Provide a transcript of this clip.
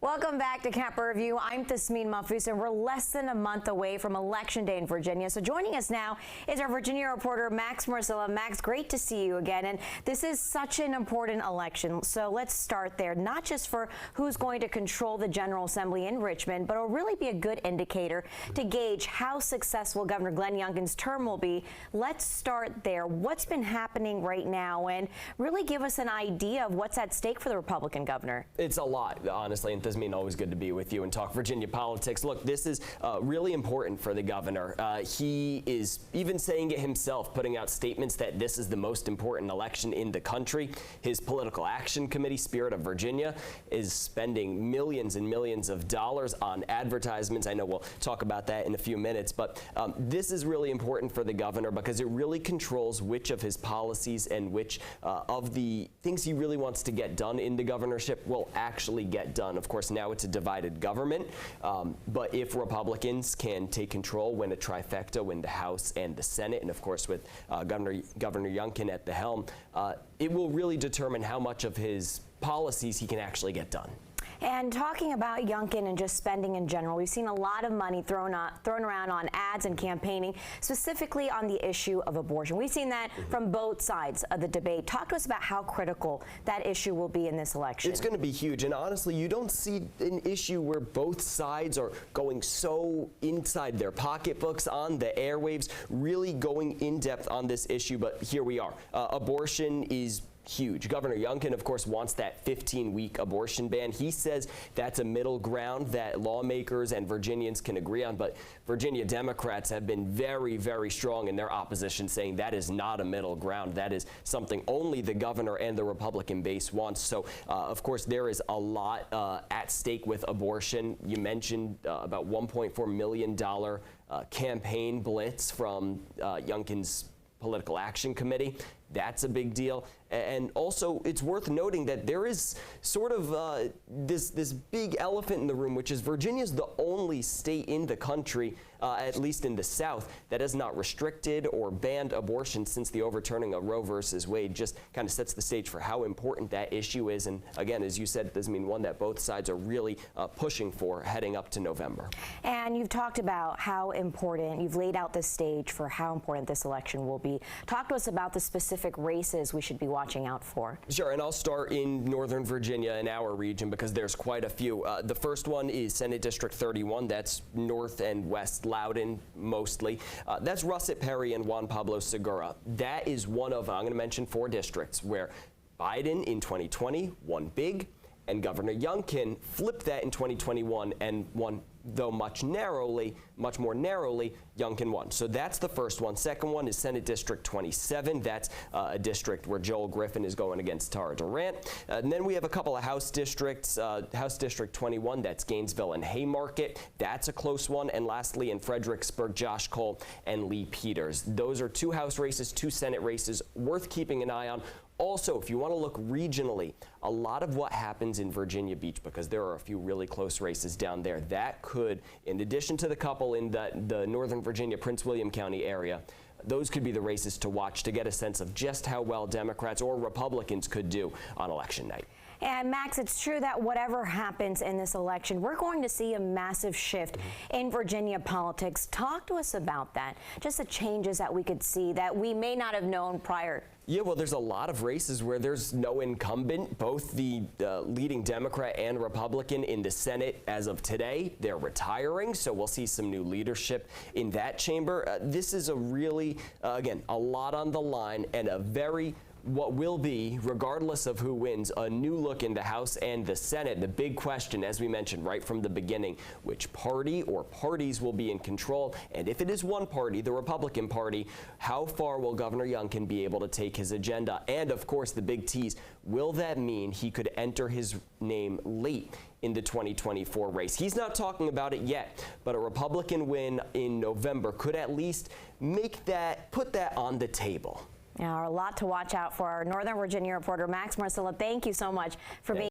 Welcome back to Capper Review. I'm Tasmin Mahfouz, and we're less than a month away from Election Day in Virginia. So joining us now is our Virginia reporter, Max Marcilla. Max, great to see you again. And this is such an important election. So let's start there, not just for who's going to control the General Assembly in Richmond, but it'll really be a good indicator to gauge how successful Governor Glenn Youngkin's term will be. Let's start there. What's been happening right now, and really give us an idea of what's at stake for the Republican governor. It's a lot, honestly, and Tasmin, always good to be with you and talk Virginia politics. Look, this is really important for the governor. He is even saying it himself, putting out statements that this is the most important election in the country. His political action committee, Spirit of Virginia, is spending millions and millions of dollars on advertisements. I know we'll talk about that in a few minutes, but this is really important for the governor because it really controls which of his policies and which of the things he really wants to get done in the governorship will actually get done. Of course, now it's a divided government, but if Republicans can take control, win a trifecta, win the House and the Senate, and of course with Governor Youngkin at the helm, it will really determine how much of his policies he can actually get done. And talking about Youngkin and just spending in general, we've seen a lot of money thrown around on ads and campaigning, specifically on the issue of abortion. We've seen that from both sides of the debate. Talk to us about how critical that issue will be in this election. It's going to be huge, and honestly, you don't see an issue where both sides are going so inside their pocketbooks on the airwaves, really going in depth on this issue, but here we are. Abortion is huge. Governor Youngkin, of course, wants that 15-week abortion ban. He says that's a middle ground that lawmakers and Virginians can agree on, but Virginia Democrats have been very, very strong in their opposition, saying that is not a middle ground. That is something only the governor and the Republican base wants. So, of course, there is a lot at stake with abortion. You mentioned about $1.4 million campaign blitz from Youngkin's Political Action Committee. That's a big deal. And also, it's worth noting that there is sort of this big elephant in the room, which is Virginia's the only state in the country, at least in the South, that has not restricted or banned abortion since the overturning of Roe versus Wade. Just kind of sets the stage for how important that issue is. And again, as you said, this means one that both sides are really pushing for heading up to November. And you've talked about how important, you've laid out the stage for how important this election will be. Talk to us about the specific races we should be watching out for. Sure, and I'll start in Northern Virginia in our region because there's quite a few. The first one is Senate District 31. That's North and West Loudoun mostly. That's Russet Perry and Juan Pablo Segura. That is one of, I'm going to mention 4 districts where Biden in 2020 won big, and Governor Youngkin flipped that in 2021 and won, though much more narrowly, Youngkin won. So that's the first one. Second one is Senate District 27. That's a district where Joel Griffin is going against Tara Durant. And then we have a couple of House districts. House District 21, that's Gainesville and Haymarket. That's a close one. And lastly, in Fredericksburg, Josh Cole and Lee Peters. Those are 2 House races, 2 Senate races, worth keeping an eye on. Also, if you want to look regionally, a lot of what happens in Virginia Beach, because there are a few really close races down there, that could, in addition to the couple in the Northern Virginia, Prince William County area, those could be the races to watch to get a sense of just how well Democrats or Republicans could do on election night. And Max, it's true that whatever happens in this election, we're going to see a massive shift in Virginia politics. Talk to us about that, just the changes that we could see that we may not have known prior. Yeah, well, there's a lot of races where there's no incumbent. Both the leading Democrat and Republican in the Senate as of today, they're retiring, so we'll see some new leadership in that chamber. This is a really, again, a lot on the line and a very what will be, regardless of who wins, a new look in the House and the Senate. The big question, as we mentioned right from the beginning, which party or parties will be in control? And if it is one party, the Republican Party, how far will Governor Youngkin be able to take his agenda? And of course, the big tease, will that mean he could enter his name late in the 2024 race? He's not talking about it yet, but a Republican win in November could at least put that on the table. Now, a lot to watch out for. Our Northern Virginia reporter, Max Marcilla, thank you so much for being